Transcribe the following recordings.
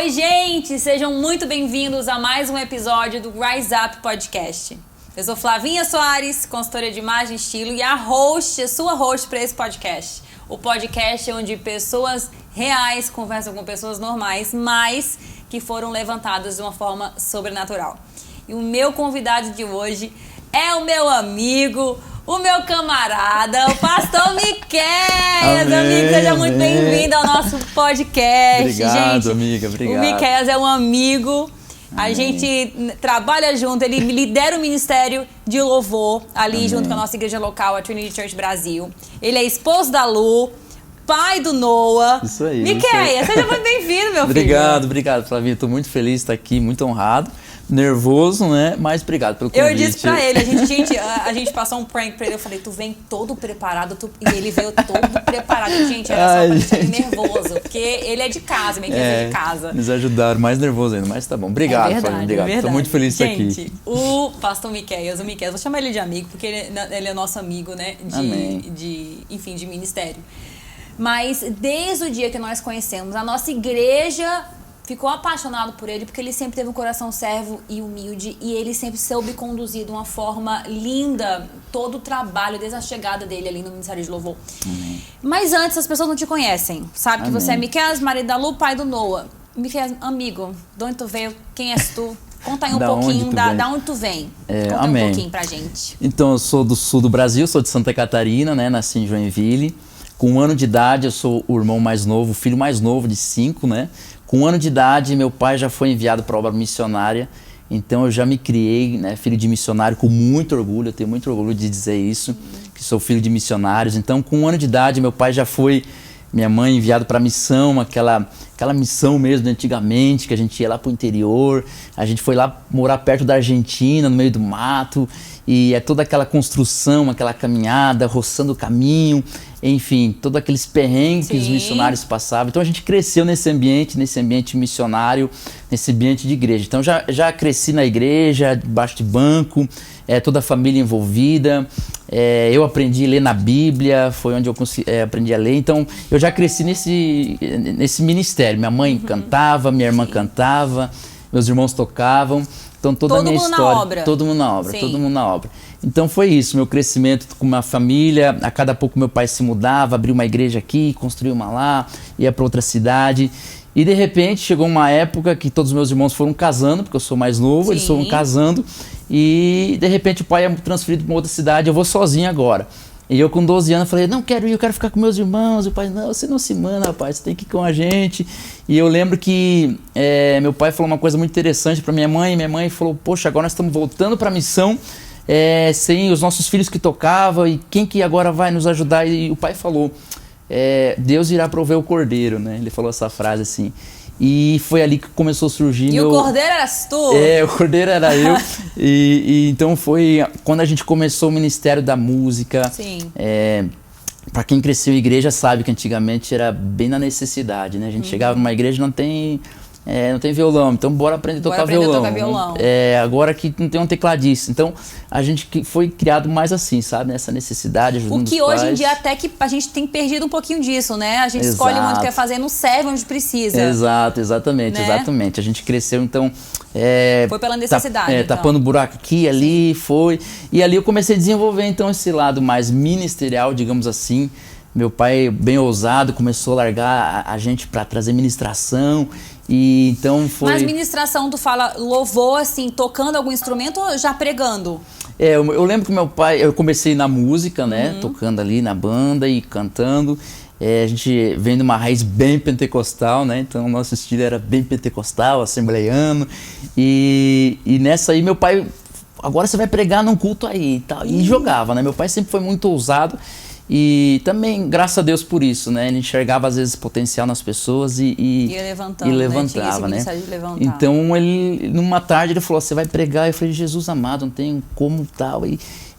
Oi, gente! Sejam muito bem-vindos a mais um episódio do Rise Up Podcast. Eu sou Flavinha Soares, consultora de imagem e estilo e a sua host para esse podcast. O podcast onde pessoas reais conversam com pessoas normais, mas que foram levantadas de uma forma sobrenatural. E o meu convidado de hoje é o meu amigo, o meu camarada, o pastor Miqueias. Amigo, seja muito bem-vindo ao nosso podcast. Obrigado, gente. Amiga, obrigado. O Miqueias é um amigo, a gente trabalha junto, ele lidera o ministério de louvor ali junto com a nossa igreja local, a Trinity Church Brasil. Ele é esposo da Lu, pai do Noah. Isso aí. Miqueias, seja muito bem-vindo, meu filho. Obrigado, Flavinha. Estou muito feliz de estar aqui, muito honrado. Nervoso, né? Mas obrigado pelo convite. Eu disse pra ele, a gente passou um prank pra ele, eu falei, tu vem todo preparado, e ele veio todo preparado. Gente, era só pra deixar ele nervoso, porque ele é de casa, minha igreja é de casa. Eles ajudaram, mais nervoso ainda, mas tá bom. Obrigado, Flavinha, obrigado. Estou muito feliz de estar aqui. Gente, o pastor Miqueias, vou chamar ele de amigo, porque ele é nosso amigo, né? De ministério. Mas desde o dia que nós conhecemos, a nossa igreja ficou apaixonado por ele, porque ele sempre teve um coração servo e humilde, e ele sempre soube conduzir de uma forma linda todo o trabalho, desde a chegada dele ali no Ministério de Louvor. Mas antes, as pessoas não te conhecem. Sabe que você é Miqueias, marido da Lu, pai do Noah. Miqueias, amigo, de onde tu veio? Quem és tu? Conta aí um pouquinho da onde tu vem. Conta um pouquinho pra gente. Então, eu sou do sul do Brasil, sou de Santa Catarina, né? Nasci em Joinville. Com 1 ano de idade, eu sou o irmão mais novo, o filho mais novo de 5, né? Com 1 ano de idade, meu pai já foi enviado para a obra missionária, então eu já me criei, né, filho de missionário, com muito orgulho, eu tenho muito orgulho de dizer isso, que sou filho de missionários. Então, com 1 ano de idade, meu pai já foi, minha mãe enviado para a missão, aquela missão mesmo de antigamente, que a gente ia lá para o interior, a gente foi lá morar perto da Argentina, no meio do mato, e é toda aquela construção, aquela caminhada, roçando o caminho, enfim, todos aqueles perrengues que os missionários passavam. Então a gente cresceu nesse ambiente missionário, nesse ambiente de igreja. Então já cresci na igreja, debaixo de banco, toda a família envolvida. Eu aprendi a ler na Bíblia, foi onde eu aprendi a ler. Então eu já cresci nesse ministério. Minha mãe cantava, minha irmã cantava, meus irmãos tocavam. Então toda a minha história, todo mundo na obra. Então foi isso, meu crescimento com uma família, a cada pouco meu pai se mudava, abriu uma igreja aqui, construiu uma lá, ia para outra cidade. E de repente chegou uma época que todos os meus irmãos foram casando, porque eu sou mais novo, eles foram casando. E de repente o pai é transferido para outra cidade, eu vou sozinho agora. E eu com 12 anos falei, não quero ir, eu quero ficar com meus irmãos. E o pai, não, você não se manda, rapaz, você tem que ir com a gente. E eu lembro que meu pai falou uma coisa muito interessante para minha mãe. Minha mãe falou, poxa, agora nós estamos voltando para a missão, sem os nossos filhos que tocavam, e quem que agora vai nos ajudar? E o pai falou, Deus irá prover o cordeiro, né? Ele falou essa frase assim. E foi ali que começou a surgir o cordeiro eras tu? O cordeiro era eu. e então foi quando a gente começou o Ministério da Música. Sim. Para quem cresceu em igreja sabe que antigamente era bem na necessidade, né? A gente chegava numa igreja e não tem violão, então bora aprender a tocar violão. Agora que não tem um tecladista. Então a gente foi criado mais assim, sabe? Nessa necessidade, ajudando os pais. O que hoje em dia até que a gente tem perdido um pouquinho disso, né? A gente escolhe onde quer fazer, não serve onde precisa. Exatamente. A gente cresceu, então... foi pela necessidade. Então. Tapando buraco aqui, ali, foi. E ali eu comecei a desenvolver, então, esse lado mais ministerial, digamos assim. Meu pai, bem ousado, começou a largar a gente para trazer ministração. E então foi... Mas ministração, tu fala louvor, assim, tocando algum instrumento ou já pregando? Eu lembro que meu pai, eu comecei na música, né? Tocando ali na banda e cantando. A gente vem de uma raiz bem pentecostal, né? Então o nosso estilo era bem pentecostal, assembleiano. E nessa aí meu pai, agora você vai pregar num culto aí e tal. E jogava, né? Meu pai sempre foi muito ousado. E também, graças a Deus por isso, né? Ele enxergava às vezes potencial nas pessoas e levantava, né? Então, ele, numa tarde, ele falou, você vai pregar? Eu falei, Jesus amado, não tem como tal.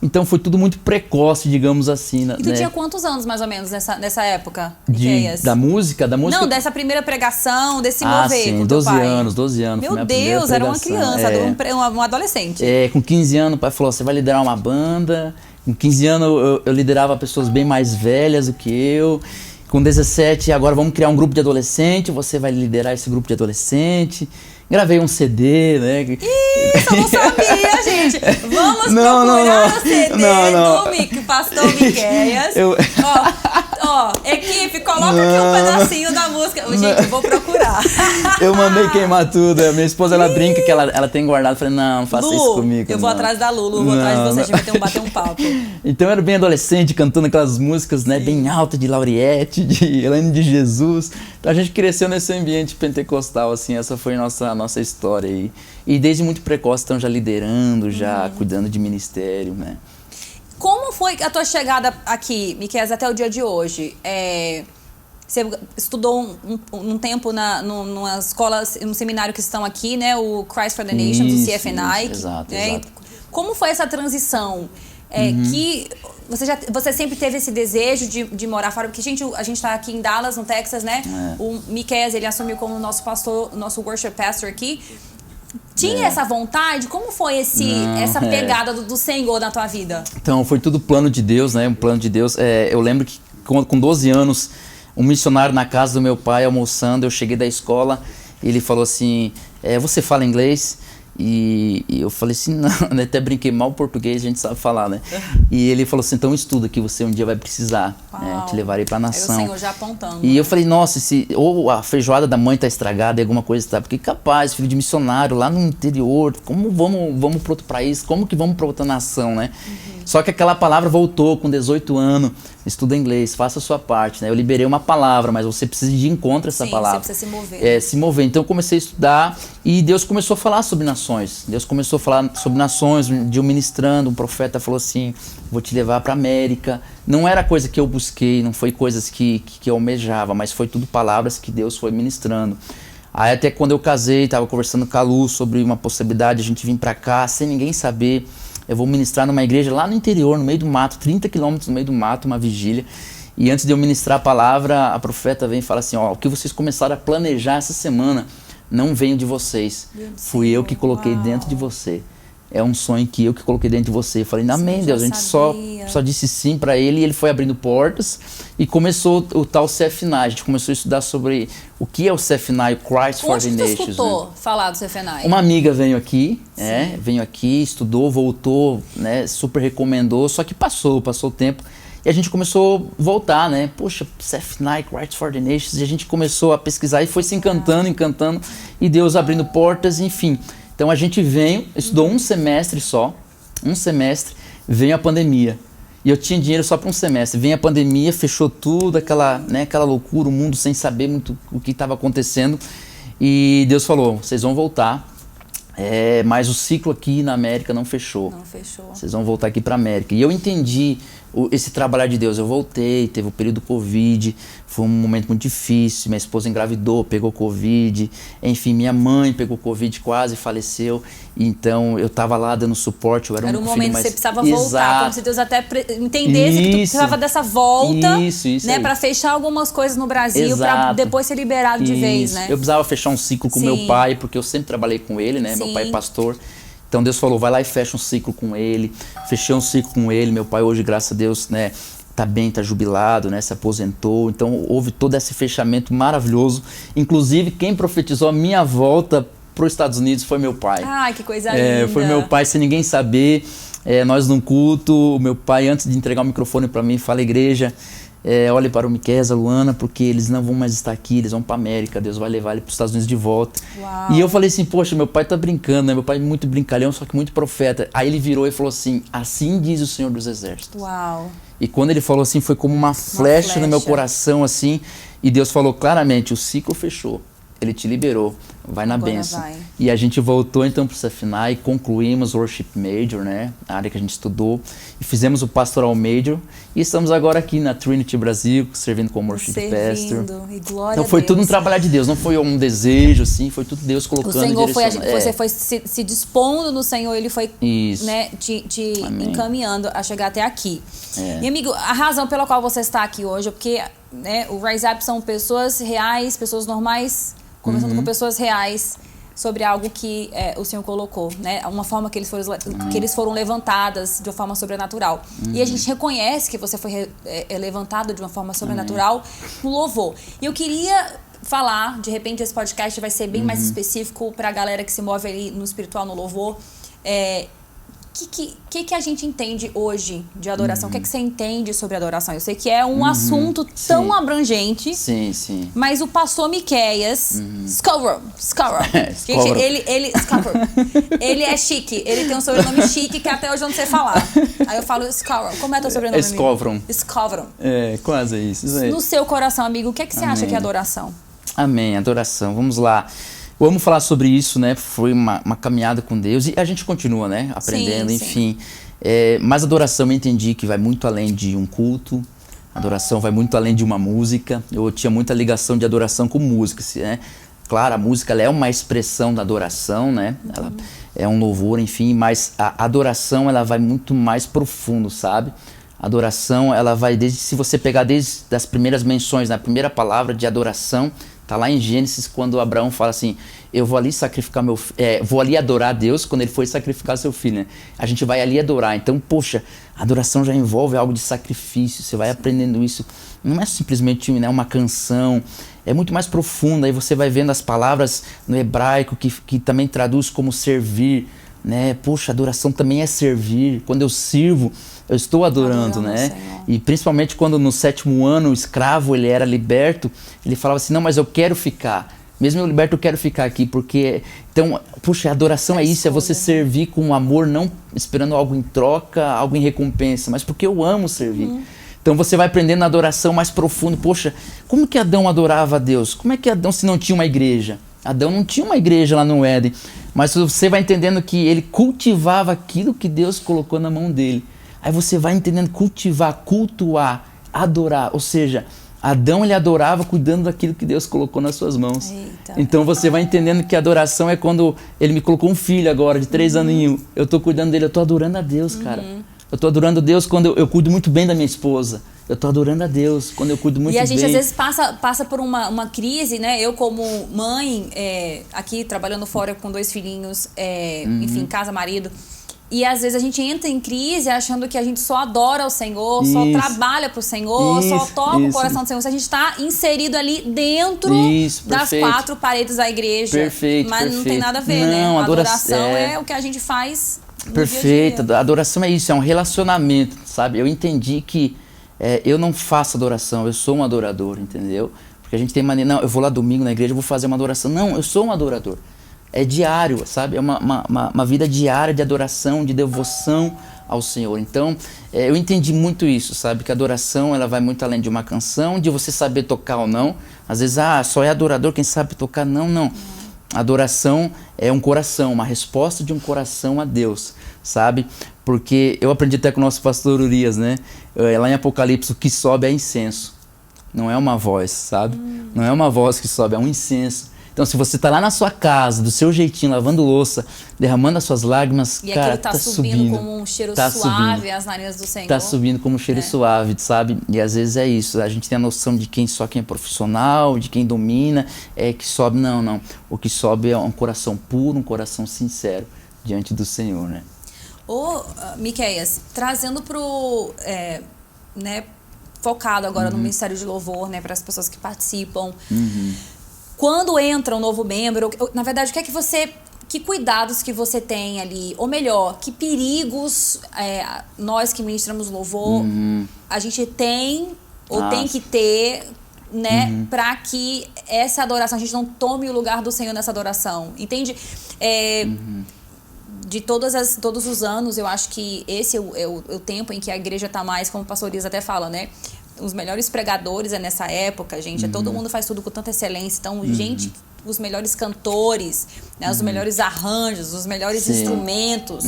Então, foi tudo muito precoce, digamos assim. E tu tinha quantos anos, mais ou menos, nessa época? Da música? Não, dessa primeira pregação, desse mover sim, com teu pai. 12 anos. Meu Deus, era uma criança, um adolescente. Com 15 anos, o pai falou, você vai liderar uma banda. Com 15 anos eu liderava pessoas bem mais velhas do que eu. Com 17, agora vamos criar um grupo de adolescente, você vai liderar esse grupo de adolescente. Gravei um CD, né? Isso, eu não sabia, gente. Vamos procurar o CD do Pastor Miquéias. Ó, equipe, coloca aqui um pedacinho da música. Gente, eu vou procurar. Eu mandei queimar tudo. A minha esposa, ela brinca que ela tem guardado. Eu falei, não faça isso comigo. Eu vou atrás da Lulu, vou atrás de você, a gente vai bater um papo. Então eu era bem adolescente, cantando aquelas músicas, né, bem altas de Lauriette, de Elaine de Jesus. Então a gente cresceu nesse ambiente pentecostal, assim, essa foi a nossa história aí. E desde muito precoce, então já liderando, já cuidando de ministério, né. Como foi a tua chegada aqui, Miquéias, até o dia de hoje? Você estudou um tempo numa escola, num seminário que estão aqui, né? O Christ for the Nations, o CFNI. Exato. Como foi essa transição? Que você sempre teve esse desejo de morar fora? Porque a gente está aqui em Dallas, no Texas, né? O Miquéias, ele assumiu como nosso pastor, nosso worship pastor aqui. Tinha essa vontade? Como foi essa pegada do Senhor na tua vida? Então, foi tudo plano de Deus, né? Um plano de Deus. Eu lembro que com 12 anos, um missionário na casa do meu pai, almoçando, eu cheguei da escola, e ele falou assim, você fala inglês? E eu falei assim, não, né? Até brinquei mal português, a gente sabe falar, né? E ele falou assim, então estuda que você um dia vai precisar, te levarei pra nação. Aí o Senhor já apontando. E eu falei, nossa, ou a feijoada da mãe tá estragada, alguma coisa tá, porque capaz, filho de missionário lá no interior, como vamos para outro país, como que vamos para outra nação, né? Só que aquela palavra voltou com 18 anos, estuda inglês, faça a sua parte, né? Eu liberei uma palavra, mas você precisa ir de encontro a essa palavra. Você precisa se mover. Se mover. Então eu comecei a estudar e Deus começou a falar sobre nações. Deus começou a falar sobre nações, de eu ministrando, um profeta falou assim, vou te levar para América. Não era coisa que eu busquei, não foi coisas que eu almejava, mas foi tudo palavras que Deus foi ministrando. Aí até quando eu casei, estava conversando com a Lu sobre uma possibilidade de a gente vir para cá, sem ninguém saber. Eu vou ministrar numa igreja lá no interior, no meio do mato, 30 quilômetros no meio do mato, uma vigília. E antes de eu ministrar a palavra, a profeta vem e fala assim, o que vocês começaram a planejar essa semana não veio de vocês. Fui eu que coloquei dentro de você. É um sonho que eu que coloquei dentro de você. Eu falei, amém, Deus. A gente só disse sim para ele e ele foi abrindo portas e começou o tal CFNI. A gente começou a estudar sobre o que é o CFNI, Christ for the Nations. Onde você escutou falar do CFNI? Uma amiga veio aqui, estudou, voltou, né, super recomendou, só que passou o tempo. E a gente começou a voltar, né? Poxa, CFNI, Christ for the Nations. E a gente começou a pesquisar e foi se encantando. E Deus abrindo portas, enfim. Então a gente estudou um semestre, veio a pandemia. E eu tinha dinheiro só para um semestre. Veio a pandemia, fechou tudo, aquela loucura, o mundo sem saber muito o que estava acontecendo. E Deus falou, vocês vão voltar. Mas o ciclo aqui na América não fechou. Vocês vão voltar aqui para a América. E eu entendi esse trabalhar de Deus. Eu voltei, teve o período Covid, foi um momento muito difícil. Minha esposa engravidou, pegou Covid. Enfim, minha mãe pegou Covid, quase faleceu. Então eu estava lá dando suporte. Eu era um momento que você precisava voltar, como se Deus até entendesse que tu precisava dessa volta, né, para fechar algumas coisas no Brasil, para depois ser liberado de vez, né? Eu precisava fechar um ciclo com meu pai, porque eu sempre trabalhei com ele, né? Meu pai é pastor. Então Deus falou, vai lá e fecha um ciclo com ele. Fechei um ciclo com ele. Meu pai hoje, graças a Deus, né, tá bem, tá jubilado, né, se aposentou. Então houve todo esse fechamento maravilhoso. Inclusive, quem profetizou a minha volta para os Estados Unidos foi meu pai. Ai, que coisa linda. Foi meu pai, sem ninguém saber. Nós num culto, o meu pai, antes de entregar o microfone para mim, fala, igreja, olhe para o Miquéias, a Luana, porque eles não vão mais estar aqui, eles vão para a América, Deus vai levar ele para os Estados Unidos de volta. Uau. E eu falei assim, poxa, meu pai tá brincando, né? Meu pai é muito brincalhão, só que muito profeta. Aí ele virou e falou assim, assim diz o Senhor dos Exércitos. Uau. E quando ele falou assim, foi como uma flecha no meu coração, assim, e Deus falou claramente, o ciclo fechou. Ele te liberou, vai na bênção. E a gente voltou então para o CFNI, concluímos o Worship Major, né? A área que a gente estudou, e fizemos o Pastoral Major, e estamos agora aqui na Trinity Brasil, servindo como Worship Pastor. E glória então foi tudo um trabalho de Deus, não foi um desejo, assim, foi tudo Deus colocando em direção. Você foi se dispondo no Senhor, Ele foi, né, te encaminhando a chegar até aqui. E amigo, a razão pela qual você está aqui hoje é porque, né, o Rise Up são pessoas reais, pessoas normais, conversando com pessoas reais, sobre algo que o Senhor colocou, né? Uma forma que eles foram levantadas de uma forma sobrenatural. E a gente reconhece que você foi levantado de uma forma sobrenatural no louvor. E eu queria falar, de repente esse podcast vai ser bem mais específico para a galera que se move ali no espiritual, no louvor. Que a gente entende hoje de adoração? O que você entende sobre adoração? Eu sei que é um assunto tão abrangente. Sim, sim. Mas o pastor Miqueias, Scoville. Gente, ele é chique. Ele tem um sobrenome chique que até hoje eu não sei falar. Aí eu falo Scoville. Como é teu sobrenome, amigo? Scoville. É, quase isso. No seu coração, amigo, o que você acha que é adoração? Amém, adoração. Vamos lá. Eu amo falar sobre isso, né? Foi uma caminhada com Deus e a gente continua, né? Aprendendo, sim, enfim. Mas a adoração eu entendi que vai muito além de um culto. A adoração vai muito além de uma música. Eu tinha muita ligação de adoração com música, né? Claro, a música ela é uma expressão da adoração, né? Ela é um louvor, enfim. Mas a adoração ela vai muito mais profundo, sabe? A adoração ela vai se você pegar desde as primeiras menções, na primeira palavra de adoração, tá lá em Gênesis, quando Abraão fala assim, eu vou ali sacrificar vou ali adorar a Deus quando ele foi sacrificar seu filho, né? A gente vai ali adorar. Então, poxa, a adoração já envolve algo de sacrifício. Você vai aprendendo isso. Não é simplesmente, né, uma canção. É muito mais profundo. Aí você vai vendo as palavras no hebraico que também traduz como servir, né? Poxa, adoração também é servir. Quando eu sirvo, eu estou adorando, né? Senhor. E principalmente quando no 7º ano o escravo ele era liberto, ele falava assim, não, mas eu quero ficar. Mesmo eu liberto, eu quero ficar aqui, porque... Então, puxa, a adoração é isso, é você servir com amor, não esperando algo em troca, algo em recompensa, mas porque eu amo servir. Então você vai aprendendo a adoração mais profunda. Poxa, como que Adão adorava a Deus? Como é que Adão, se não tinha uma igreja? Adão não tinha uma igreja lá no Éden, mas você vai entendendo que ele cultivava aquilo que Deus colocou na mão dele. Aí você vai entendendo cultivar, cultuar, adorar. Ou seja, Adão ele adorava cuidando daquilo que Deus colocou nas suas mãos. Eita. Então você vai entendendo que a adoração é quando ele me colocou um filho agora de 3 aninhos. Eu estou cuidando dele, eu estou adorando a Deus, cara. Eu estou adorando a Deus quando eu cuido muito bem da minha esposa. Eu estou adorando a Deus quando eu cuido muito bem. E a gente às vezes passa por uma crise, né? Eu como mãe, aqui trabalhando fora com 2 filhinhos, enfim, casa, marido. E às vezes a gente entra em crise achando que a gente só adora o Senhor, só trabalha pro Senhor, só toca o coração do Senhor. Se a gente está inserido ali dentro das 4 paredes da igreja. Perfeito, mas não tem nada a ver, né? A adoração é o que a gente faz no Perfeito. dia a dia. A adoração é isso, é um relacionamento, sabe? Eu entendi que eu não faço adoração, eu sou um adorador, entendeu? Porque a gente tem maneira, não, eu vou lá domingo na igreja, eu vou fazer uma adoração. Não, eu sou um adorador. É diário, sabe? É uma vida diária de adoração, de devoção ao Senhor. Então, eu entendi muito isso, sabe? Que a adoração, ela vai muito além de uma canção, de você saber tocar ou não. Às vezes, só é adorador quem sabe tocar. Não, não. A adoração é um coração, uma resposta de um coração a Deus, sabe? Porque eu aprendi até com o nosso pastor Urias, né? Lá em Apocalipse, o que sobe é incenso. Não é uma voz, sabe? Não é uma voz que sobe, é um incenso. Então, se você está lá na sua casa, do seu jeitinho, lavando louça, derramando as suas lágrimas, e cara, tá subindo como um cheiro suave às narinas do Senhor. Tá subindo como um cheiro suave, sabe? E às vezes é isso. A gente tem a noção de quem é profissional, de quem domina, que sobe. Não, não. O que sobe é um coração puro, um coração sincero diante do Senhor, né? Miqueias, trazendo pro... né, focado agora no Ministério de Louvor, né, para as pessoas que participam. Quando entra um novo membro, na verdade, que cuidados que você tem ali, ou melhor, que perigos nós que ministramos louvor, a gente tem ou tem que ter, né, para que essa adoração, a gente não tome o lugar do Senhor nessa adoração, entende? De todos os anos, eu acho que esse é o tempo em que a igreja está mais, como o pastor Elias até fala, né? Os melhores pregadores nessa época, gente. Todo mundo faz tudo com tanta excelência. Então, gente, os melhores cantores, né, os melhores arranjos, os melhores instrumentos,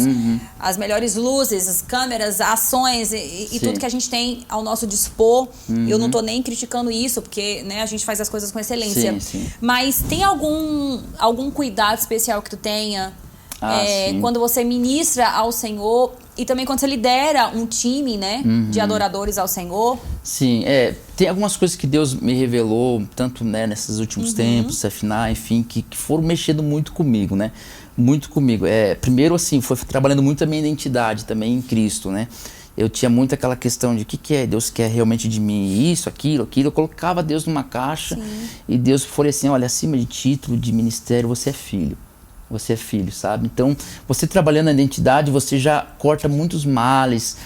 as melhores luzes, as câmeras, ações e tudo que a gente tem ao nosso dispor. Eu não tô nem criticando isso, porque, né, a gente faz as coisas com excelência. Mas tem algum cuidado especial que tu tenha quando você ministra ao Senhor E também quando você lidera um time, né, de adoradores ao Senhor. Sim, tem algumas coisas que Deus me revelou, tanto, né, nesses últimos tempos, afinal, enfim, que foram mexendo muito comigo, né? Muito comigo. Primeiro, assim, foi trabalhando muito a minha identidade também em Cristo, né? Eu tinha muito aquela questão de o que Deus quer realmente de mim, isso, aquilo. Eu colocava Deus numa caixa. Sim. E Deus foi assim, olha, acima de título, de ministério, você é filho. Você é filho, sabe? Então, você trabalhando a identidade, você já corta muitos males.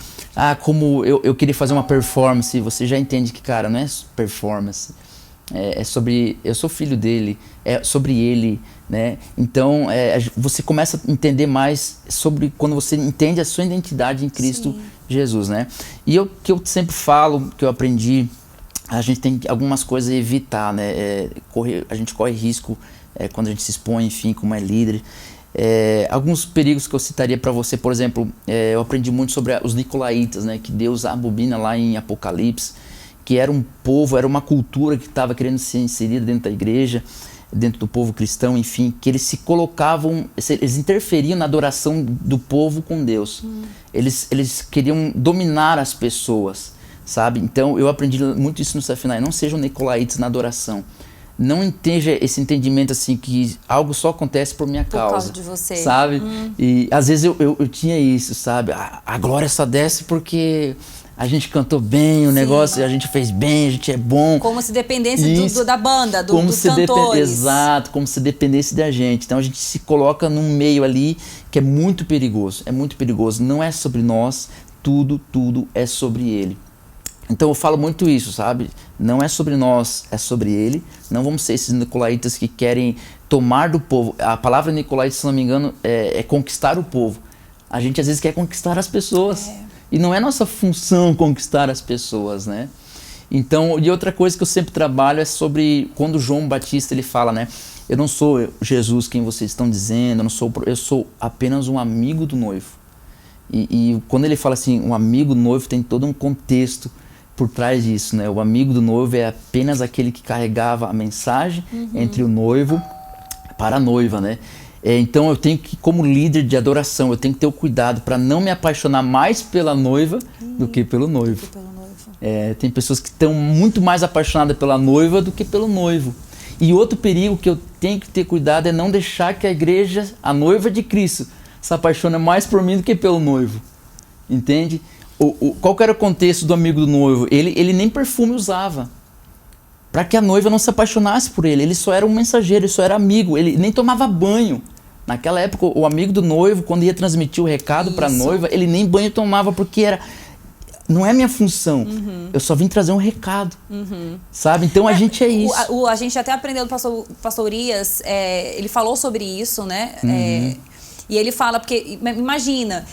Como eu queria fazer uma performance, você já entende que, cara, não é performance. É sobre, eu sou filho dele, é sobre ele, né? Então, você começa a entender mais sobre quando você entende a sua identidade em Cristo Jesus, né? E que eu sempre falo, que eu aprendi, a gente tem algumas coisas a evitar, né? A gente corre risco quando a gente se expõe, enfim, como é líder. Alguns perigos que eu citaria para você, por exemplo, eu aprendi muito sobre os nicolaítas, né? Que Deus abobina lá em Apocalipse, que era um povo, era uma cultura que estava querendo ser inserida dentro da igreja, dentro do povo cristão, enfim, que eles se colocavam, eles interferiam na adoração do povo com Deus. Eles queriam dominar as pessoas, sabe? Então eu aprendi muito isso no Safinai. Não sejam nicolaítas na adoração. Não esteja esse entendimento assim que algo só acontece por minha causa. Por causa de você. Sabe? E às vezes eu tinha isso, sabe? A glória só desce porque a gente cantou bem, o negócio, a gente fez bem, a gente é bom. Como se dependesse da banda, dos cantores. Exato, como se dependesse da gente. Então a gente se coloca num meio ali que é muito perigoso. É muito perigoso. Não é sobre nós, tudo é sobre Ele. Então eu falo muito isso, sabe? Não é sobre nós, é sobre Ele. Não vamos ser esses nicolaítas que querem tomar do povo. A palavra nicolaíta, se não me engano, é conquistar o povo. A gente às vezes quer conquistar as pessoas. E não é nossa função conquistar as pessoas, né? Então, e outra coisa que eu sempre trabalho é sobre quando João Batista ele fala, né? Eu não sou Jesus quem vocês estão dizendo, eu sou apenas um amigo do noivo. E quando ele fala assim, um amigo do noivo, tem todo um contexto por trás disso, né? O amigo do noivo é apenas aquele que carregava a mensagem entre o noivo para a noiva, né? Então eu tenho que, como líder de adoração, eu tenho que ter o cuidado para não me apaixonar mais pela noiva do que pelo noivo. Tem pessoas que estão muito mais apaixonadas pela noiva do que pelo noivo. E outro perigo que eu tenho que ter cuidado é não deixar que a igreja, a noiva de Cristo, se apaixone mais por mim do que pelo noivo. Entende? Qual que era o contexto do amigo do noivo? Ele nem perfume usava. Para que a noiva não se apaixonasse por ele. Ele só era um mensageiro, ele só era amigo. Ele nem tomava banho. Naquela época, o amigo do noivo, quando ia transmitir o recado para a noiva, ele nem banho tomava, porque não é minha função. Eu só vim trazer um recado. Sabe? Então a gente é isso. A gente até aprendeu do pastor Urias, ele falou sobre isso, né? E ele fala, porque imagina...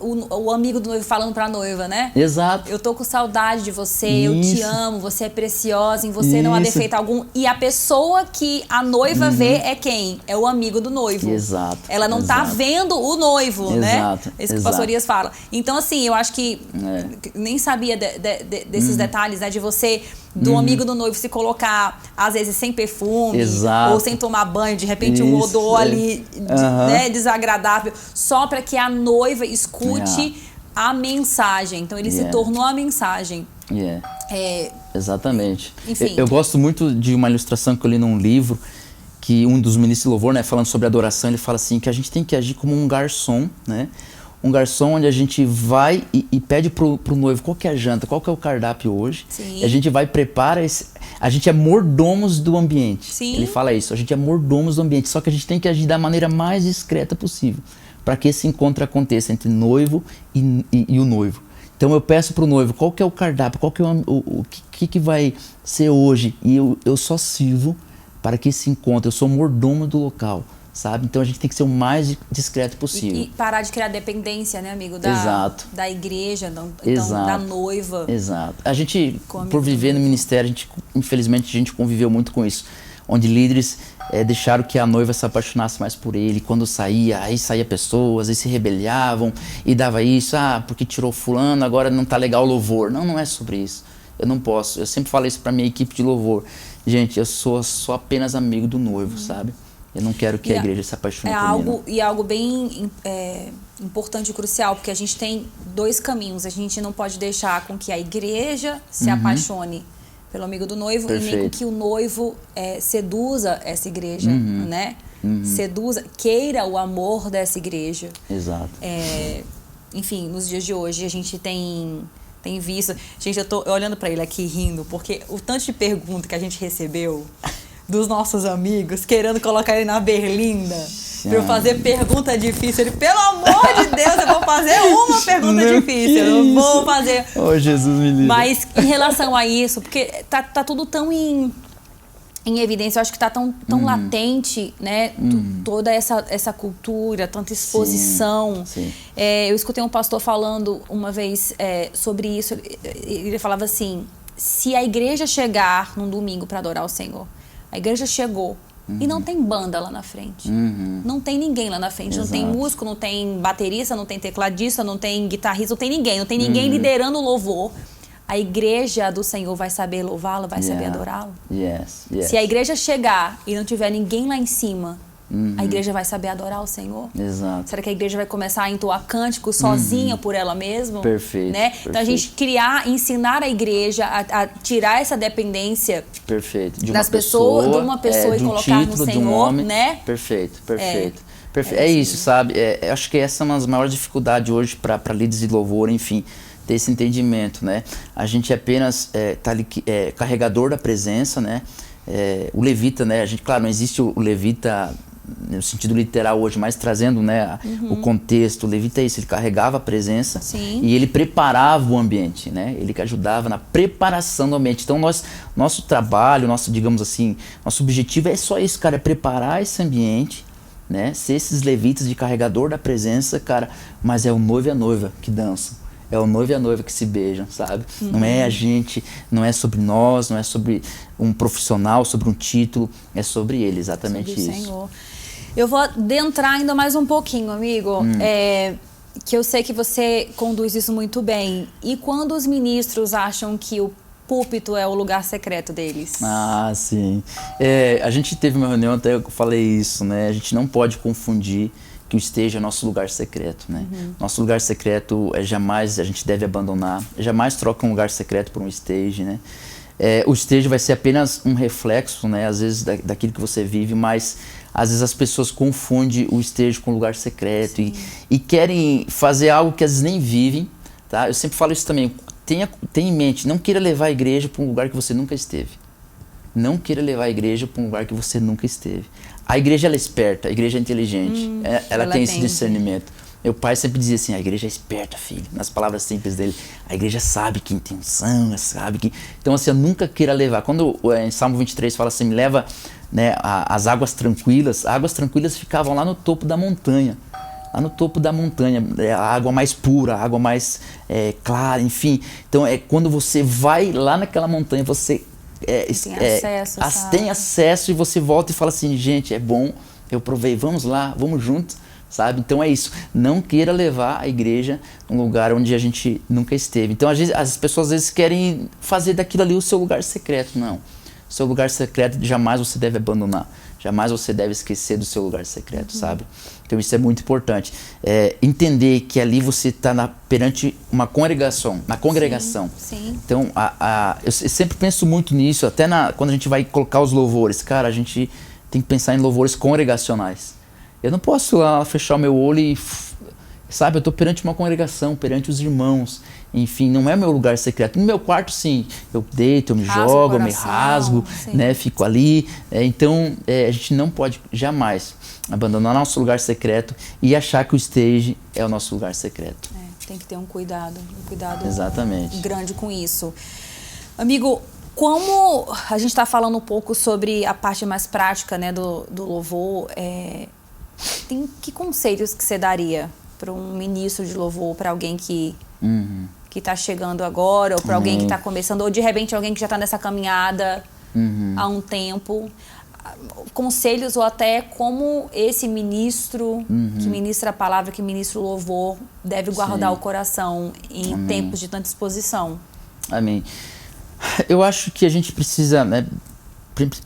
O amigo do noivo falando pra noiva, né? Exato. Eu tô com saudade de você, eu te amo, você é preciosa, em você não há defeito algum. E a pessoa que a noiva vê é quem? É o amigo do noivo. Exato. Ela não tá vendo o noivo, né? Esse que o pastor Urias fala. Então, assim, eu acho que nem sabia desses detalhes, né? De você, do amigo do noivo, se colocar, às vezes, sem perfume, ou sem tomar banho, de repente um odor ali, né, desagradável, só pra que a noiva escute a mensagem. Então ele se tornou a mensagem. Exatamente. Enfim. Eu gosto muito de uma ilustração que eu li num livro, que um dos ministros de louvor, né, falando sobre adoração, ele fala assim, que a gente tem que agir como um garçom, né? Um garçom onde a gente vai e pede pro noivo qual que é a janta, qual que é o cardápio hoje. Sim. E a gente vai preparar a gente é mordomos do ambiente. Sim. Ele fala isso, a gente é mordomos do ambiente, só que a gente tem que agir da maneira mais discreta possível, para que esse encontro aconteça entre noivo e o noivo. Então eu peço para o noivo qual que é o cardápio, qual que é o que vai ser hoje, e eu só sirvo para que esse encontro, eu sou mordomo do local, sabe? Então a gente tem que ser o mais discreto possível. E parar de criar dependência, né, amigo? Da igreja, da noiva. Exato. A gente, por viver no ministério, infelizmente a gente conviveu muito com isso, onde líderes deixaram que a noiva se apaixonasse mais por ele. Quando aí saía pessoas, aí se rebeliavam e dava isso, porque tirou fulano, agora não tá legal o louvor. Não é sobre isso. Eu não posso. Eu sempre falo isso pra minha equipe de louvor. Gente, eu sou só apenas amigo do noivo, sabe? Eu não quero que a igreja se apaixone por mim. E algo bem Importante e crucial, porque a gente tem dois caminhos. A gente não pode deixar com que a igreja se apaixone pelo amigo do noivo e nem com que o noivo seduza essa igreja, né? Seduza, queira o amor dessa igreja. Exato. Enfim, nos dias de hoje a gente tem visto... Gente, eu tô olhando para ele aqui rindo, porque o tanto de pergunta que a gente recebeu dos nossos amigos, querendo colocar ele na berlinda, pra eu fazer pergunta difícil. Ele, pelo amor de Deus, eu vou fazer uma pergunta difícil. Eu não vou fazer... Oh, Jesus me livre. Mas em relação a isso, porque tá tudo tão em evidência, eu acho que tá tão latente, né? Toda essa cultura, tanta exposição. Sim. Eu escutei um pastor falando uma vez sobre isso. Ele falava assim, se a igreja chegar num domingo para adorar o Senhor, a igreja chegou e não tem banda lá na frente. Não tem ninguém lá na frente. Exato. Não tem músico, não tem baterista, não tem tecladista, não tem guitarrista, não tem ninguém. Não tem ninguém liderando o louvor. A igreja do Senhor vai saber louvá-lo, vai saber adorá-lo. Yes. Se a igreja chegar e não tiver ninguém lá em cima, a igreja vai saber adorar o Senhor? Exato. Será que a igreja vai começar a entoar cânticos sozinha por ela mesma? Perfeito. Né? Perfeito. Então a gente ensinar a igreja a tirar essa dependência das pessoas, de uma pessoa e colocar no Senhor, de um homem, né? Perfeito. É isso, sabe? Acho que essa é uma das maiores dificuldades hoje para líderes de louvor, enfim, ter esse entendimento, né? A gente apenas tá ali, carregador da presença, né? O levita, né? A gente, claro, não existe o levita no sentido literal hoje, mas trazendo, né, o contexto. O levita é isso, ele carregava a presença. Sim. E ele preparava o ambiente, né? Ele que ajudava na preparação do ambiente. Então nosso trabalho, digamos assim, nosso objetivo é só isso, cara, é preparar esse ambiente, né? Ser esses levitas de carregador da presença, cara, mas é o noivo e a noiva que dançam. É o noivo e a noiva que se beijam, sabe? Não é a gente, não é sobre nós, não é sobre um profissional, sobre um título, é sobre ele, exatamente sobre isso. O Senhor. Eu vou adentrar ainda mais um pouquinho, amigo, que eu sei que você conduz isso muito bem. E quando os ministros acham que o púlpito é o lugar secreto deles? Ah, sim. A gente teve uma reunião, até eu falei isso, né? A gente não pode confundir que o stage é nosso lugar secreto, né? Nosso lugar secreto jamais a gente deve abandonar. Jamais troca um lugar secreto por um stage, né? O stage vai ser apenas um reflexo, né? Às vezes daquilo que você vive, mas às vezes as pessoas confundem o stage com o lugar secreto e querem fazer algo que às vezes nem vivem, tá? Eu sempre falo isso também. Tenha em mente, não queira levar a igreja para um lugar que você nunca esteve. Não queira levar a igreja para um lugar que você nunca esteve. A igreja ela é esperta, a igreja é inteligente, ela tem esse discernimento. Meu pai sempre dizia assim, a igreja é esperta, filho. Nas palavras simples dele, a igreja sabe que intenção, sabe que... Então assim, eu nunca queira levar. Quando em Salmo 23 fala assim, me leva, né, as águas tranquilas ficavam lá no topo da montanha. Lá no topo da montanha, a água mais pura, a água mais clara, enfim. Então quando você vai lá naquela montanha, você... tem acesso e você volta e fala assim, gente, é bom, eu provei, vamos lá, vamos juntos, sabe? Então é isso, não queira levar a igreja num lugar onde a gente nunca esteve. Então as pessoas às vezes querem fazer daquilo ali o seu lugar secreto. Não, o seu lugar secreto jamais você deve abandonar, jamais você deve esquecer do seu lugar secreto, sabe? Então isso é muito importante. Entender que ali você está perante uma congregação, na congregação. Sim. Então eu sempre penso muito nisso, até quando a gente vai colocar os louvores. Cara, a gente tem que pensar em louvores congregacionais. Eu não posso lá fechar o meu olho e... Sabe, eu estou perante uma congregação, perante os irmãos. Enfim, não é meu lugar secreto. No meu quarto, sim, eu deito, eu me jogo, eu me rasgo, né, fico ali. Então, a gente não pode jamais abandonar nosso lugar secreto e achar que o stage é o nosso lugar secreto. Tem que ter um cuidado Exatamente. Grande com isso. Amigo, como a gente está falando um pouco sobre a parte mais prática, né, do louvor, que conselhos que você daria para um ministro de louvor, para alguém que está chegando agora, ou para alguém que está começando, ou de repente alguém que já está nessa caminhada há um tempo? Conselhos ou até como esse ministro que ministra a palavra, que ministra o louvor, deve guardar o coração em tempos de tanta exposição. Amém. Eu acho que a gente precisa, né,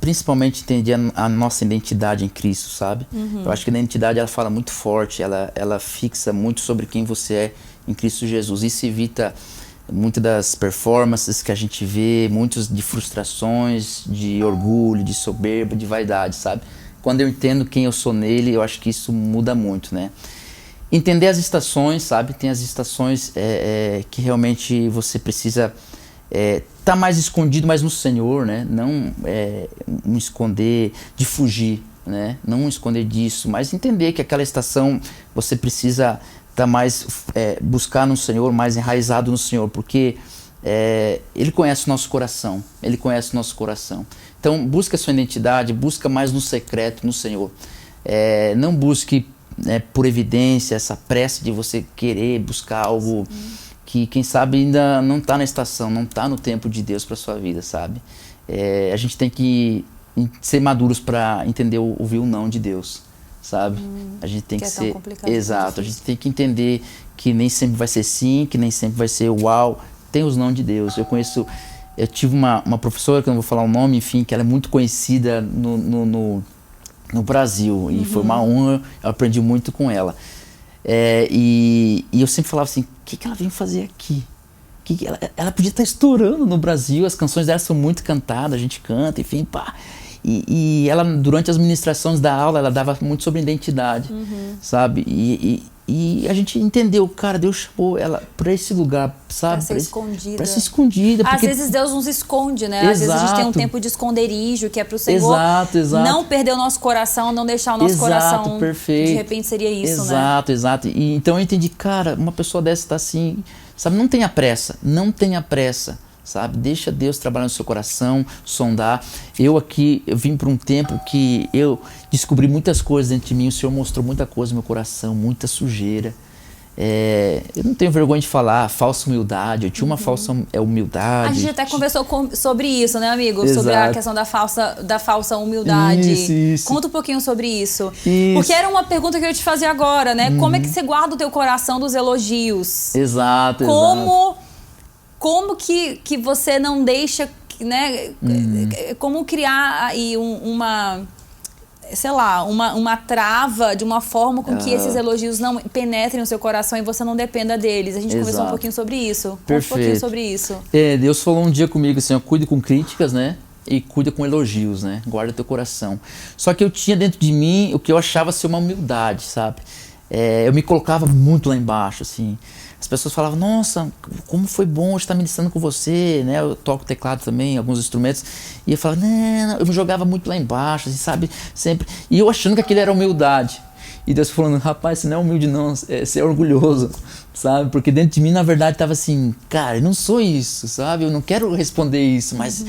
principalmente entender a nossa identidade em Cristo, sabe? Eu acho que a identidade, ela fala muito forte, ela fixa muito sobre quem você é em Cristo Jesus. Isso evita muitas das performances que a gente vê, muitas de frustrações, de orgulho, de soberba, de vaidade, sabe? Quando eu entendo quem eu sou nele, eu acho que isso muda muito, né? Entender as estações, sabe? Tem as estações que realmente você precisa tá mais escondido, mas no Senhor, né? Não um esconder de fugir, né? Não esconder disso, mas entender que aquela estação você precisa tá mais buscar no Senhor, mais enraizado no Senhor, porque Ele conhece o nosso coração, Ele conhece o nosso coração. Então busca a sua identidade, busca mais no secreto, no Senhor. Não busque por evidência essa pressa de você querer buscar algo que quem sabe ainda não está na estação, não está no tempo de Deus para sua vida, sabe? A gente tem que ser maduros para entender ouvir o não de Deus, sabe? A gente tem que ser exato, a gente tem que entender que nem sempre vai ser sim, que nem sempre vai ser uau, tem os não de Deus. Eu tive uma professora, que eu não vou falar o nome, enfim, que ela é muito conhecida no Brasil, e foi uma honra, eu aprendi muito com ela. E eu sempre falava assim, o que ela veio fazer aqui? Ela podia estar estourando no Brasil, as canções dela são muito cantadas, a gente canta, enfim, pá. E ela, durante as ministrações da aula, ela dava muito sobre identidade, sabe? E a gente entendeu, cara, Deus chamou ela para esse lugar, sabe? Para ser escondida. Para ser escondida. Às vezes Deus nos esconde, né? Às vezes a gente tem um tempo de esconderijo, que é para o Senhor não perder o nosso coração, não deixar o nosso coração. Perfeito. De repente seria isso, né? Exato. E então eu entendi, cara, uma pessoa dessa está assim, sabe? Não tenha pressa, sabe? Deixa Deus trabalhar no seu coração, sondar. Eu vim para um tempo que eu descobri muitas coisas dentro de mim, o Senhor mostrou muita coisa no meu coração, muita sujeira. Eu não tenho vergonha de falar, falsa humildade, eu tinha uma falsa humildade. A gente até conversou sobre isso, né, amigo? Exato. Sobre a questão da falsa humildade. Isso. Conta um pouquinho sobre isso. Porque era uma pergunta que eu ia te fazer agora, né? Como é que você guarda o teu coração dos elogios? Exato. Como que você não deixa, né? Como criar aí uma trava de uma forma com que esses elogios não penetrem no seu coração e você não dependa deles. A gente conversou um pouquinho sobre isso. Perfeito. Um pouquinho sobre isso. Deus falou um dia comigo assim, cuide com críticas, né? E cuida com elogios, né? Guarda teu coração. Só que eu tinha dentro de mim o que eu achava ser uma humildade, sabe? Eu me colocava muito lá embaixo, assim. As pessoas falavam, nossa, como foi bom estar ministrando com você, né? Eu toco teclado também, alguns instrumentos. E eu falava, não, eu me jogava muito lá embaixo, assim, sabe? Sempre. E eu achando que aquilo era humildade. E Deus falando, rapaz, você não é humilde não, você é orgulhoso, sabe? Porque dentro de mim, na verdade, estava assim, cara, eu não sou isso, sabe? Eu não quero responder isso, mas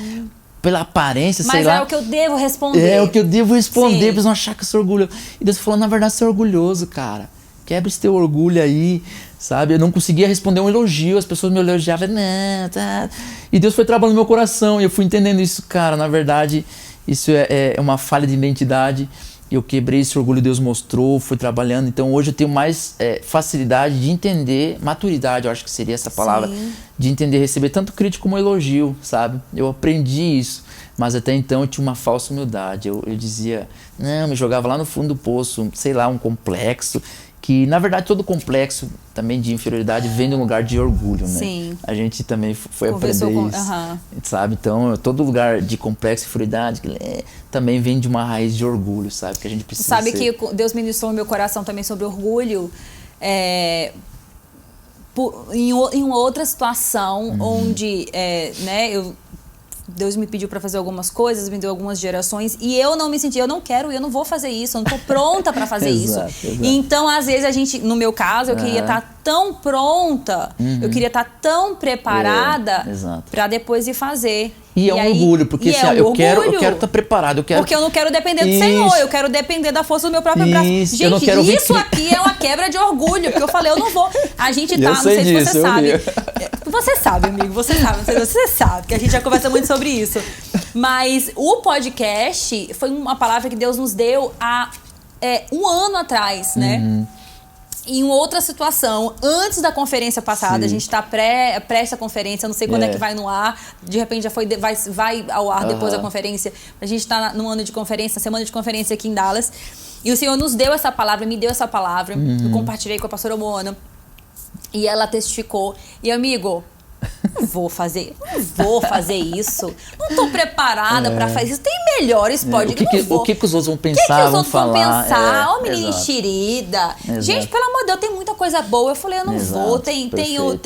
pela aparência, sei lá. Mas é o que eu devo responder. É o que eu devo responder, pra eles não achar que eu sou orgulhoso. E Deus falou, na verdade, você é orgulhoso, cara. Quebra esse teu orgulho aí, sabe? Eu não conseguia responder um elogio, as pessoas me elogiavam, não, tá. E Deus foi trabalhando no meu coração e eu fui entendendo isso, cara. Na verdade, isso é uma falha de identidade. Eu quebrei esse orgulho, Deus mostrou, fui trabalhando. Então hoje eu tenho mais facilidade de entender, maturidade, eu acho que seria essa palavra, de entender, receber tanto crítico como elogio, sabe? Eu aprendi isso. Mas até então eu tinha uma falsa humildade. Eu dizia, não, me jogava lá no fundo do poço, sei lá, um complexo. Que, na verdade, todo complexo também de inferioridade vem de um lugar de orgulho, né? Sim. A gente também foi aprender isso, sabe? Então, todo lugar de complexo e inferioridade também vem de uma raiz de orgulho, sabe? Que a gente precisa Sabe que Deus ministrou no meu coração também sobre orgulho, em uma outra situação, onde, Deus me pediu para fazer algumas coisas, me deu algumas gerações e eu não me senti, eu não quero e eu não vou fazer isso, eu não tô pronta para fazer isso. Então, às vezes, a gente, no meu caso, eu queria estar tão pronta, eu queria estar tão preparada para depois ir fazer. E é um orgulho, porque assim, eu quero estar preparado. Porque eu não quero depender do Senhor, eu quero depender da força do meu próprio braço. Gente, isso aqui é uma quebra de orgulho, porque eu falei, eu não vou. A gente tá, não sei se você sabe. Você sabe, amigo, você sabe, que a gente já conversa muito sobre isso. Mas o podcast foi uma palavra que Deus nos deu há um ano atrás, né? Em outra situação, antes da conferência passada, Sim. a gente tá presta conferência, eu não sei quando é que vai no ar, de repente já foi, vai ao ar depois da conferência. A gente tá no ano de conferência, semana de conferência aqui em Dallas. E o Senhor nos deu essa palavra, me deu essa palavra. Eu compartilhei com a pastora Moana. E ela testificou. E, amigo, não vou fazer isso. Não tô preparada pra fazer isso. Tem melhores podcasts. O que os outros vão pensar, vão falar. Ó, menina enxerida. Gente, pelo amor de Deus, tem muita coisa boa. Eu falei, eu não vou. Tenho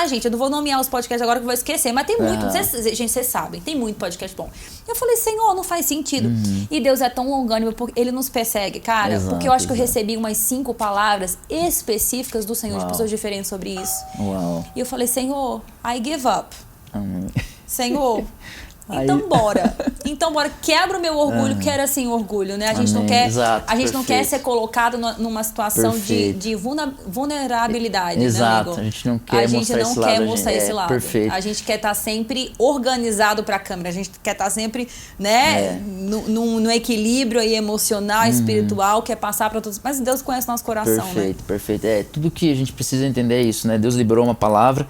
gente, eu não vou nomear os podcasts agora que eu vou esquecer, mas tem muito, vocês sabem, tem muito podcast bom. Eu falei, Senhor, não faz sentido. E Deus é tão longânimo, porque Ele nos persegue, cara, porque eu acho que eu recebi umas 5 palavras específicas do Senhor, de pessoas diferentes sobre isso. Uau. E eu falei, Senhor, I give up. Amém. Senhor, então bora. Então bora. Quebra o meu orgulho, quero assim orgulho, né? A gente não quer, Exato, a gente não quer ser colocado numa situação de vulnerabilidade, Exato. né, amigo? A gente não quer mostrar esse lado. Perfeito. A gente quer estar sempre organizado para a câmera. A gente quer estar sempre, né, no equilíbrio aí emocional, espiritual, quer passar para todos. Mas Deus conhece nosso coração, perfeito, né? Perfeito. Tudo que a gente precisa entender é isso, né? Deus liberou uma palavra.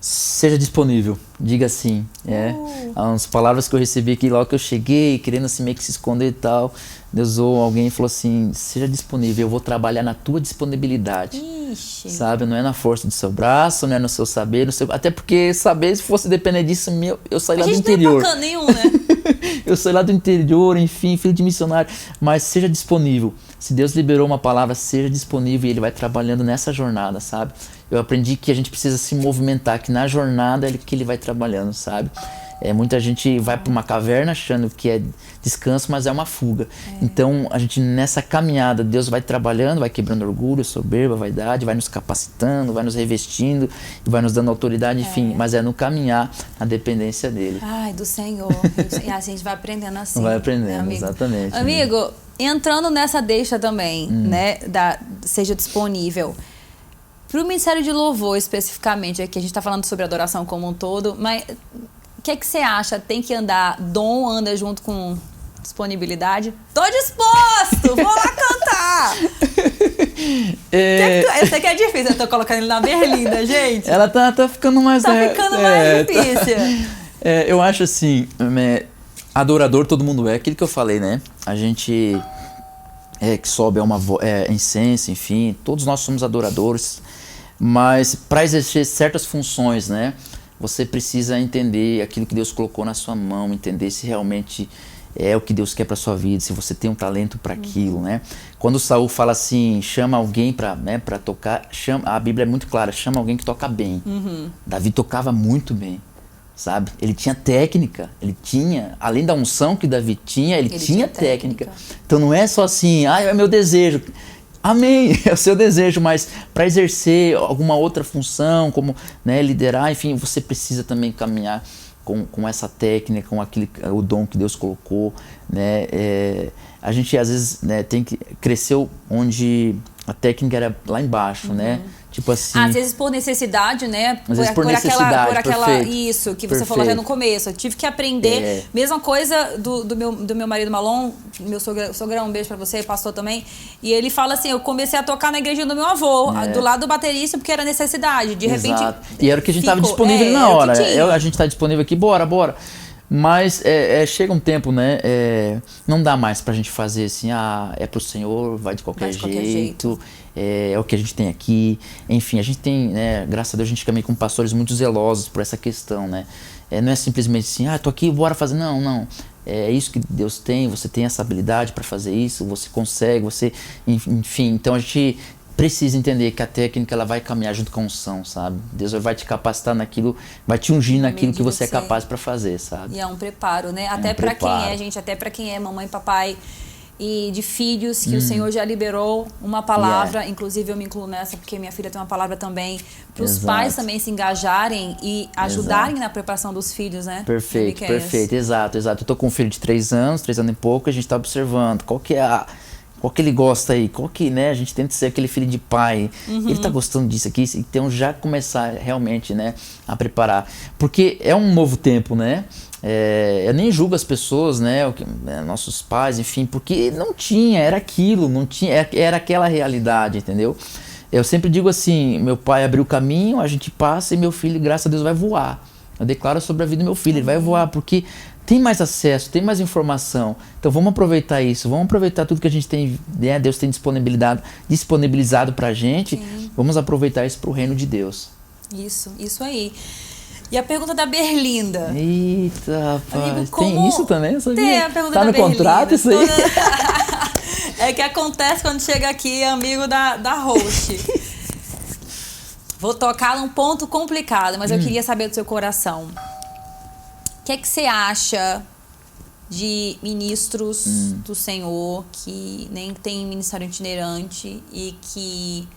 Seja disponível, diga sim. As palavras que eu recebi aqui logo que eu cheguei, querendo assim meio que se esconder e tal, Deus usou alguém e falou assim, seja disponível, eu vou trabalhar na tua disponibilidade. Ixi. Sabe, não é na força do seu braço, não é no seu saber, até porque saber, se fosse depender disso, eu saí lá do interior. A gente não é nenhum, né? Eu saí lá do interior, enfim, filho de missionário, mas seja disponível. Se Deus liberou uma palavra, seja disponível e Ele vai trabalhando nessa jornada, sabe? Eu aprendi que a gente precisa se movimentar, que na jornada é que Ele vai trabalhando, sabe? Muita gente vai para uma caverna achando que é descanso, mas é uma fuga. Então, a gente nessa caminhada, Deus vai trabalhando, vai quebrando orgulho, soberba, vaidade, vai nos capacitando, vai nos revestindo, vai nos dando autoridade, enfim. Mas é no caminhar, na dependência dele. Ai, do Senhor. A gente vai aprendendo assim. Vai aprendendo, né, exatamente. Amigo, entrando nessa deixa também, né, seja disponível. Para o Ministério de Louvor, especificamente, aqui a gente está falando sobre adoração como um todo, mas o que você acha? Tem que andar, dom anda junto com disponibilidade? Tô disposto! Vou lá cantar! Esse aqui é difícil, eu tô colocando ele na berlinda, gente. Ela tá ficando mais... Tá ficando mais difícil. Eu acho assim, adorador todo mundo é, aquilo que eu falei, né? A gente que sobe incenso, enfim, todos nós somos adoradores, mas para exercer certas funções, né? Você precisa entender aquilo que Deus colocou na sua mão, entender se realmente é o que Deus quer para sua vida, se você tem um talento para aquilo, né? Quando Saul fala assim, chama alguém para tocar, a Bíblia é muito clara, chama alguém que toca bem. Davi tocava muito bem, sabe? Ele tinha técnica, além da unção que Davi tinha, ele tinha técnica. Então não é só assim, é meu desejo. Amém, é o seu desejo, mas para exercer alguma outra função, como, né, liderar, enfim, você precisa também caminhar com essa técnica, com o dom que Deus colocou, né? A gente às vezes, né, cresceu onde a técnica era lá embaixo, né? Tipo assim, às vezes por necessidade, né? Às vezes por necessidade, perfeito. Isso que você falou já no começo. Eu tive que aprender. Mesma coisa do meu marido Malon, meu sogrão, um beijo pra você, pastor também. E ele fala assim, eu comecei a tocar na igreja do meu avô, do lado do baterista, porque era necessidade. De repente... E era o que a gente estava disponível na hora. A gente tá disponível aqui, bora. Mas chega um tempo, né? Não dá mais pra gente fazer assim, é pro Senhor, vai de qualquer jeito. É o que a gente tem aqui. Enfim, a gente tem, né, graças a Deus, a gente caminha com pastores muito zelosos por essa questão, né? Não é simplesmente assim, tô aqui, bora fazer. Não. É isso que Deus tem, você tem essa habilidade para fazer isso, você consegue, enfim. Então a gente precisa entender que a técnica ela vai caminhar junto com a unção, sabe? Deus vai te capacitar naquilo, vai te ungir naquilo que você é capaz para fazer, sabe? E é um preparo, né? Até para quem é mamãe e papai e de filhos, que o Senhor já liberou uma palavra, inclusive eu me incluo nessa, porque minha filha tem uma palavra também, para os pais também se engajarem e ajudarem na preparação dos filhos, né? Perfeito, exato. Eu tô com um filho de 3 anos e pouco, a gente tá observando qual que é Qual que ele gosta aí? Qual que, né? A gente tenta ser aquele filho de pai. Ele tá gostando disso aqui. Então já começar realmente, né, a preparar. Porque é um novo tempo, né? Eu nem julgo as pessoas, né? Nossos pais, enfim, porque não tinha, era aquilo, não tinha, era aquela realidade, entendeu? Eu sempre digo assim, meu pai abriu o caminho, a gente passa e meu filho, graças a Deus, vai voar. Eu declaro sobre a vida do meu filho, ele vai voar, porque tem mais acesso, tem mais informação. Então vamos aproveitar isso, vamos aproveitar tudo que a gente tem, né? Deus tem disponibilizado pra gente. Sim. Vamos aproveitar isso pro reino de Deus. Isso aí. E a pergunta da Berlinda. Eita, rapaz, amigo, tem isso também? Tem a pergunta tá da no Berlinda. Contrato isso aí? É que acontece quando chega aqui amigo da host. Vou tocar num ponto complicado, mas eu queria saber do seu coração. O que é que você acha de ministros do Senhor que nem tem ministério itinerante e que...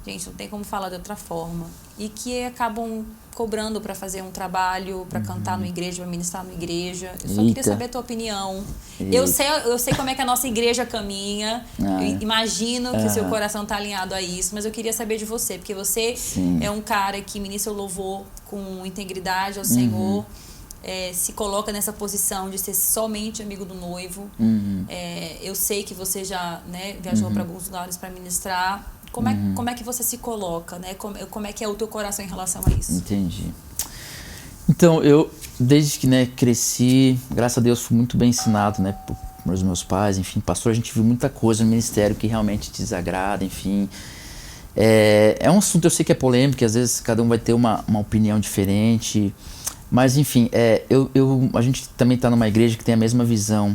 gente, não tem como falar de outra forma. E que acabam cobrando para fazer um trabalho, para cantar na igreja, para ministrar na igreja. Eu só queria saber a tua opinião. Eu sei como é que a nossa igreja caminha. Eu imagino que o seu coração está alinhado a isso, mas eu queria saber de você, porque você é um cara que ministra o louvor com integridade ao Senhor, se coloca nessa posição de ser somente amigo do noivo. Eu sei que você já, né, viajou para alguns lugares para ministrar. Como é que você se coloca, né? Como é que é o teu coração em relação a isso? Entendi. Então, eu, desde que, né, cresci, graças a Deus, fui muito bem ensinado, né, por meus pais, enfim, pastor, a gente viu muita coisa no ministério que realmente desagrada, enfim. É um assunto, eu sei que é polêmico, às vezes cada um vai ter uma opinião diferente, mas, enfim, a gente também está numa igreja que tem a mesma visão.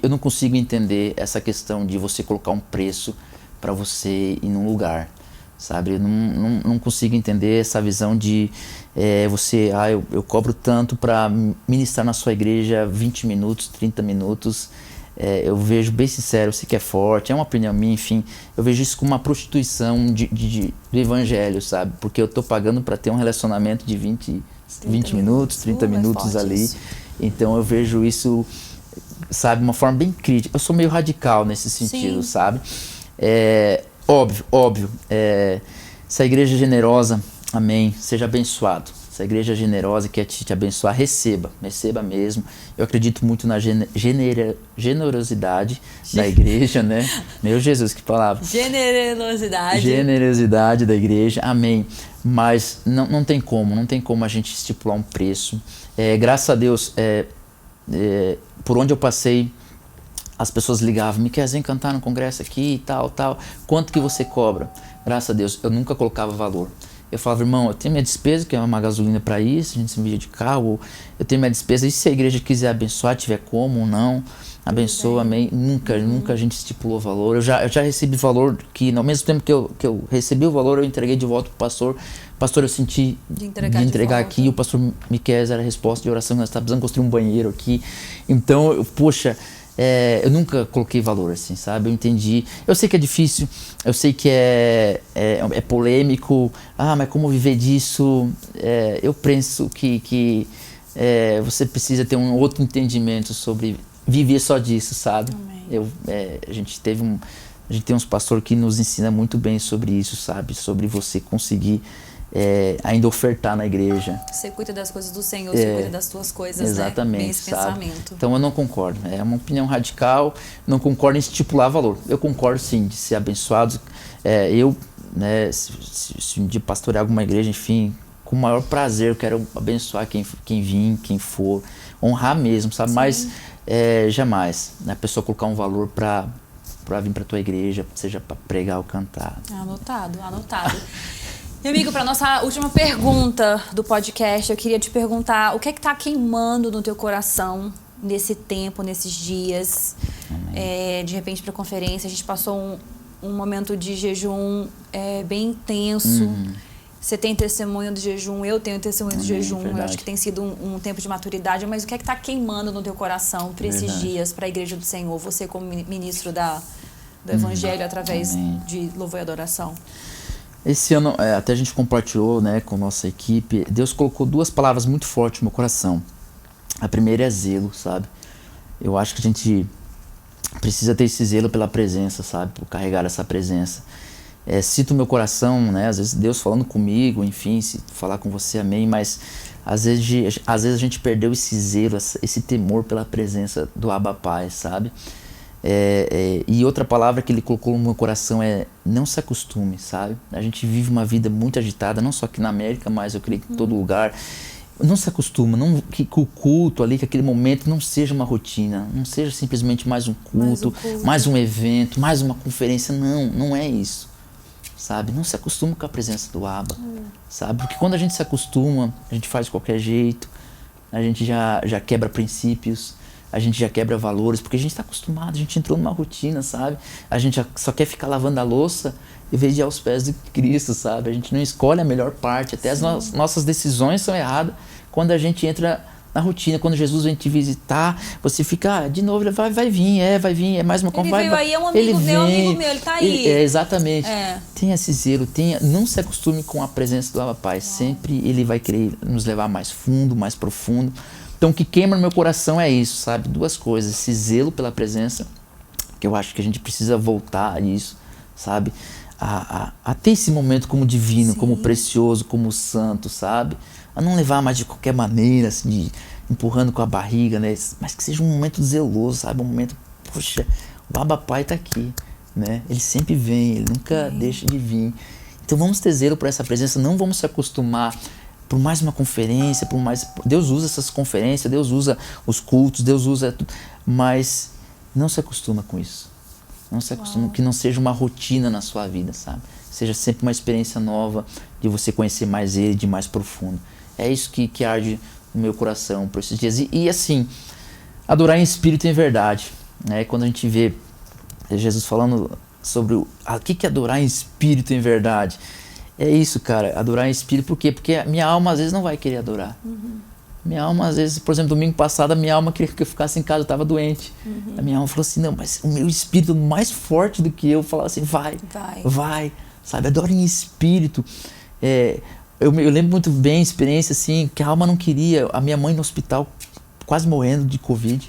Eu não consigo entender essa questão de você colocar um preço para você ir num lugar, sabe? Eu não consigo entender essa visão de eu cobro tanto para ministrar na sua igreja 20 minutos, 30 minutos. Eu vejo, bem sincero, eu sei que é forte, é uma opinião minha, enfim, eu vejo isso como uma prostituição do evangelho, sabe? Porque eu tô pagando para ter um relacionamento de 20 minutos, 30 minutos ali. Isso. Então eu vejo isso, sabe, uma forma bem crítica. Eu sou meio radical nesse sentido, sabe? Óbvio, essa igreja generosa, amém, seja abençoado. Essa igreja generosa que quer te abençoar, receba mesmo. Eu acredito muito na generosidade da igreja, né? Meu Jesus, que palavra. Generosidade da igreja, amém. Mas não tem como a gente estipular um preço. Graças a Deus, por onde eu passei, as pessoas ligavam, me quer cantar no congresso aqui e tal. Quanto que você cobra? Graças a Deus, eu nunca colocava valor. Eu falava, irmão, eu tenho minha despesa, que é uma gasolina para isso, a gente se envia de carro, eu tenho minha despesa, e se a igreja quiser abençoar, tiver como ou não, abençoa, amém. Nunca a gente estipulou valor. Eu já recebi valor que, ao mesmo tempo que eu recebi o valor, eu entreguei de volta pro pastor. Pastor, eu senti de entregar aqui, o pastor Miquel era a resposta de oração, nós estávamos precisando construir um banheiro aqui. Então, eu nunca coloquei valor assim, sabe? Eu entendi. Eu sei que é difícil, eu sei que é polêmico. Mas como viver disso? Eu penso que você precisa ter um outro entendimento sobre viver só disso, sabe? A gente tem uns pastores que nos ensina muito bem sobre isso, sabe? Sobre você conseguir ainda ofertar na igreja. Você cuida das coisas do Senhor, você cuida das tuas coisas, exatamente, né? Esse pensamento. Então eu não concordo. É uma opinião radical, não concordo em estipular valor. Eu concordo sim de ser abençoado. Né, se um dia pastorear alguma igreja, enfim, com o maior prazer eu quero abençoar quem vir, quem for, honrar mesmo, sabe? Sim. Mas jamais a pessoa colocar um valor para vir para tua igreja, seja para pregar ou cantar. Anotado. Meu amigo, para nossa última pergunta do podcast, eu queria te perguntar o que é que tá queimando no teu coração nesse tempo, nesses dias, de repente para a conferência. A gente passou um momento de jejum bem intenso. Você tem testemunho do jejum, eu tenho testemunho do jejum. Eu acho que tem sido um tempo de maturidade, mas o que é que tá queimando no teu coração para esses dias, para a Igreja do Senhor? Você como ministro do Evangelho através de louvor e adoração. Esse ano, até a gente compartilhou, né, com nossa equipe, Deus colocou 2 palavras muito fortes no meu coração. A primeira é zelo, sabe? Eu acho que a gente precisa ter esse zelo pela presença, sabe? Por carregar essa presença. Sinto meu coração, né? Às vezes Deus falando comigo, enfim, se falar com você, amém, mas às vezes a gente perdeu esse zelo, esse temor pela presença do Abba Pai, sabe? E outra palavra que ele colocou no meu coração é não se acostume, sabe? A gente vive uma vida muito agitada, não só aqui na América, mas eu creio que em todo lugar. Não se acostuma, que o culto ali, que aquele momento não seja uma rotina, não seja simplesmente mais um culto, mais um evento, mais uma conferência, não é isso. Sabe? Não se acostuma com a presença do Abba, sabe? Porque quando a gente se acostuma, a gente faz de qualquer jeito, a gente já quebra princípios, a gente já quebra valores, porque a gente está acostumado, a gente entrou numa rotina, sabe? A gente só quer ficar lavando a louça em vez de ir aos pés de Cristo, sabe? A gente não escolhe a melhor parte, até as nossas decisões são erradas quando a gente entra na rotina. Quando Jesus vem te visitar, você fica, de novo, vai vir, é mais uma conversa. Ele veio aí, é um amigo meu, ele tá aí. Exatamente. Tenha esse zelo, não se acostume com a presença do Abba Pai. Sempre ele vai querer nos levar mais fundo, mais profundo. Então o que queima no meu coração é isso, sabe? Duas coisas, esse zelo pela presença, que eu acho que a gente precisa voltar a isso, sabe? A ter esse momento como divino, como precioso, como santo, sabe? A não levar mais de qualquer maneira, assim, empurrando com a barriga, né? Mas que seja um momento zeloso, sabe? Um momento, poxa, o Abba Pai tá aqui, né? Ele sempre vem, ele nunca deixa de vir. Então vamos ter zelo por essa presença, não vamos se acostumar por mais uma conferência, por mais... Deus usa essas conferências, Deus usa os cultos, Deus usa tudo, mas não se acostuma com isso. Não se acostuma, que não seja uma rotina na sua vida, sabe? Seja sempre uma experiência nova de você conhecer mais Ele, de mais profundo. É isso que arde no meu coração por esses dias. E assim, adorar em espírito e em verdade, né? Quando a gente vê Jesus falando sobre o que é adorar em espírito e em verdade, é isso, cara, adorar em espírito. Por quê? Porque a minha alma às vezes não vai querer adorar. Minha alma às vezes, por exemplo, domingo passado, a minha alma queria que eu ficasse em casa, eu estava doente. A minha alma falou assim, não, mas o meu espírito mais forte do que eu falava assim, vai, sabe, adora em espírito. Eu lembro muito bem a experiência assim, que a alma não queria, a minha mãe no hospital, quase morrendo de Covid,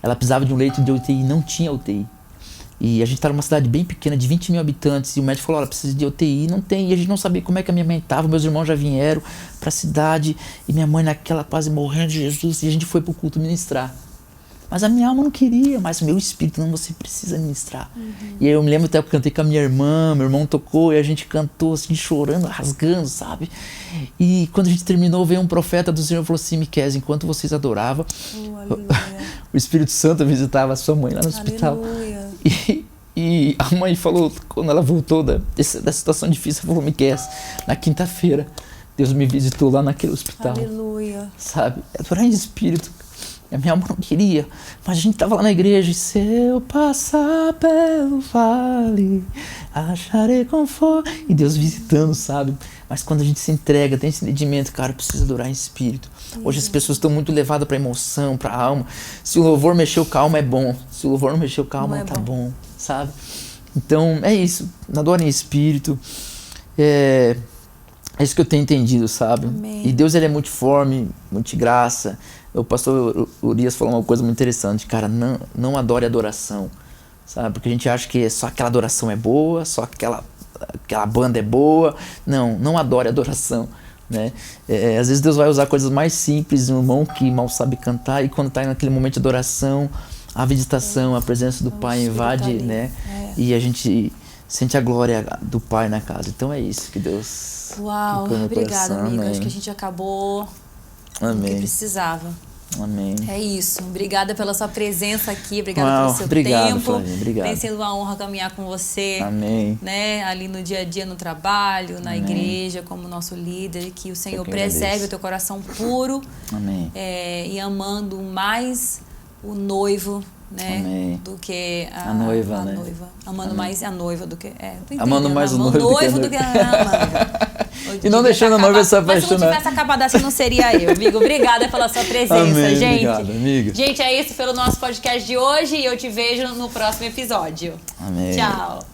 ela precisava de um leito de UTI, não tinha UTI. E a gente estava numa cidade bem pequena, de 20 mil habitantes, e o médico falou, olha, precisa de UTI, não tem, e a gente não sabia como é que a minha mãe estava, meus irmãos já vieram para a cidade, e minha mãe naquela quase morrendo de Jesus, e a gente foi para o culto ministrar. Mas a minha alma não queria, mas o meu espírito, não, você precisa ministrar. E aí eu me lembro até que eu cantei com a minha irmã, meu irmão tocou, e a gente cantou assim, chorando, rasgando, sabe? E quando a gente terminou, veio um profeta do Senhor e falou assim, Miqueias, enquanto vocês adoravam, o Espírito Santo visitava a sua mãe lá no hospital. E a mãe falou, quando ela voltou da situação difícil, ela falou, Miqueias, na quinta-feira, Deus me visitou lá naquele hospital. Aleluia. Sabe? Adorar em espírito. A minha alma não queria, mas a gente estava lá na igreja, e se eu passar pelo vale, acharei conforto. E Deus visitando, sabe? Mas quando a gente se entrega, tem esse entendimento, cara, precisa adorar em espírito. Hoje as pessoas estão muito levadas para emoção, para a alma. Se o louvor mexeu com a alma, é bom. Se o louvor não mexeu com a alma, não tá bom, sabe? Então, é isso. Adora em espírito. É isso que eu tenho entendido, sabe? Amém. E Deus, ele é multiforme, multigraça. O pastor Urias falou uma coisa muito interessante, cara, não adore adoração, sabe? Porque a gente acha que só aquela adoração é boa, só aquela banda é boa. Não adore adoração, né? Às vezes Deus vai usar coisas mais simples, um irmão que mal sabe cantar, e quando está naquele momento de adoração, a visitação, a presença do Pai invade, né? E a gente sente a glória do Pai na casa. Então é isso que Deus... Uau, obrigada, amiga. Acho que a gente acabou... Amém. Que precisava. Amém. É isso. Obrigada pela sua presença aqui. Obrigada pelo seu tempo. Flávia, obrigado. Tem sido uma honra caminhar com você. Amém. Né? Ali no dia a dia, no trabalho, na igreja, como nosso líder. Que o Senhor preserve o teu coração puro. Amém. E amando mais o noivo, né? Amém. Do que a noiva, né? noiva. Amando mais a noiva do que... amando mais o noivo do que a noiva. E não deixando a noiva se apaixonar. Mas se não tivesse acabado assim, não seria eu, amigo. Obrigada pela sua presença, Amém, gente. Obrigado, amiga. Gente, é isso pelo nosso podcast de hoje e eu te vejo no próximo episódio. Amém. Tchau.